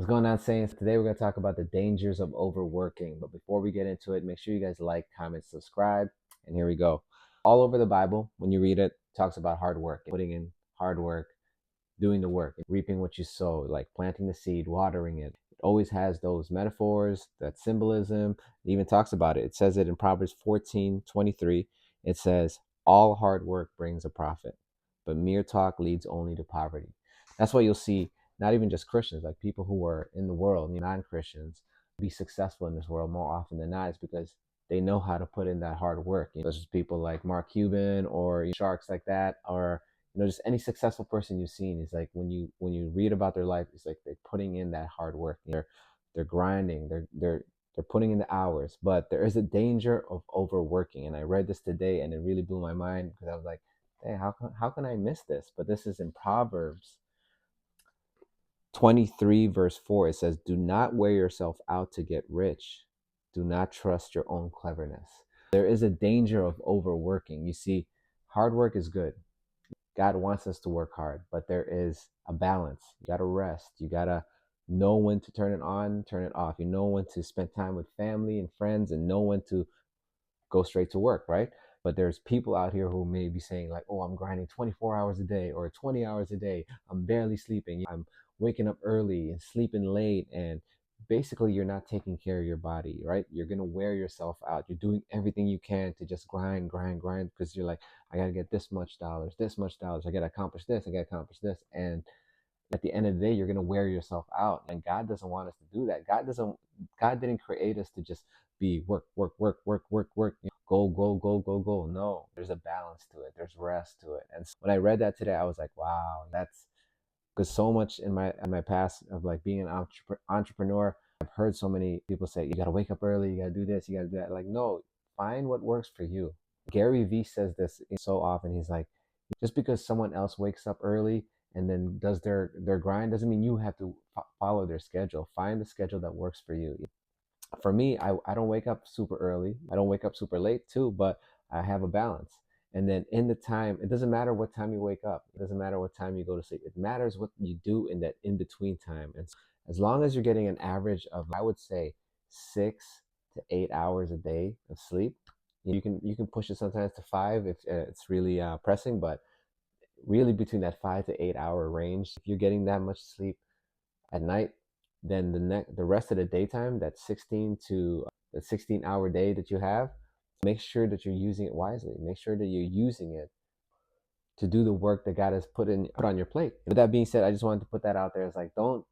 What's going on, Saints? Today we're going to talk about the dangers of overworking. But before we get into it, make sure you guys like, comment, subscribe. And here we go. All over the Bible, when you read it, it talks about hard work, putting in hard work, doing the work, reaping what you sow, like planting the seed, watering it. It always has those metaphors, that symbolism. It even talks about it. It says it in Proverbs 14:23. It says, all hard work brings a profit, but mere talk leads only to poverty. That's why you'll see not even just Christians, like people who are in the world, non-Christians, be successful in this world more often than not is because they know how to put in that hard work. Such as people like Mark Cuban or sharks like that, or just any successful person you've seen is like when you read about their life, it's like they're putting in that hard work. They're grinding, they're putting in the hours. But there is a danger of overworking. And I read this today and it really blew my mind because I was like, hey, how can I miss this? But this is in Proverbs 23 verse 4. It says, do not wear yourself out to get rich. Do not trust your own cleverness. There is a danger of overworking. You see, hard work is good. God wants us to work hard, but there is a balance. You got to rest. You got to know when to turn it on, turn it off. You know when to spend time with family and friends, and know when to go straight to work, right? But there's people out here who may be saying like, oh, I'm grinding 24 hours a day or 20 hours a day. I'm barely sleeping. I'm waking up early and sleeping late. And basically you're not taking care of your body, right? You're going to wear yourself out. You're doing everything you can to just grind, grind, grind, because you're like, I got to get this much dollars, this much dollars. I got to accomplish this. I got to accomplish this. And at the end of the day, you're going to wear yourself out. And God doesn't want us to do that. God didn't create us to just be work, work, work, work, work, work, go, go, go, go, go. No, there's a balance to it. There's rest to it. And so when I read that today, I was like, wow, that's because so much in my past of like being an entrepreneur, I've heard so many people say, you got to wake up early, you got to do this, you got to do that. Like, no, find what works for you. Gary Vee says this so often. He's like, just because someone else wakes up early and then does their grind doesn't mean you have to follow their schedule. Find the schedule that works for you. For me, I don't wake up super early. I don't wake up super late too, but I have a balance. And then in the time, it doesn't matter what time you wake up. It doesn't matter what time you go to sleep. It matters what you do in that in between time. And as long as you're getting an average of, I would say, 6 to 8 hours a day of sleep, you can push it sometimes to 5 if it's really pressing. But really between that 5 to 8 hour range, if you're getting that much sleep at night, then the rest of the daytime, that 16-hour day that you have, make sure that you're using it wisely. Make sure that you're using it to do the work that God has put on your plate. With that being said, I just wanted to put that out there. It's like, don't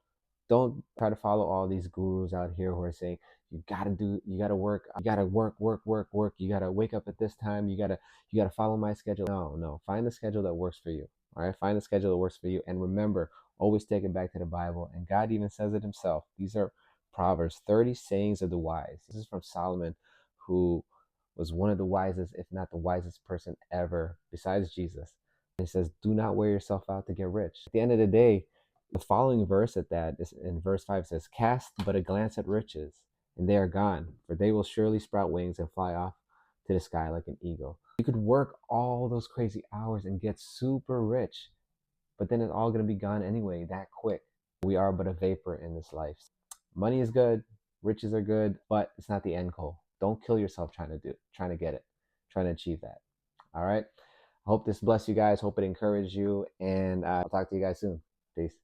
try to follow all these gurus out here who are saying you gotta work, work. You gotta wake up at this time. You gotta follow my schedule. No, find the schedule that works for you. All right, find the schedule that works for you, and remember, always take it back to the Bible. And God even says it Himself. These are Proverbs 30 sayings of the wise. This is from Solomon, who was one of the wisest, if not the wisest person ever, besides Jesus. And He says, "Do not wear yourself out to get rich." At the end of the day, the following verse at that is in verse 5 says, cast but a glance at riches, and they are gone, for they will surely sprout wings and fly off to the sky like an eagle. You could work all those crazy hours and get super rich, but then it's all going to be gone anyway, that quick. We are but a vapor in this life. Money is good, riches are good, but it's not the end goal. Don't kill yourself trying to get it, trying to achieve that. All right. I hope this blessed you guys. Hope it encouraged you, and I'll talk to you guys soon. Peace.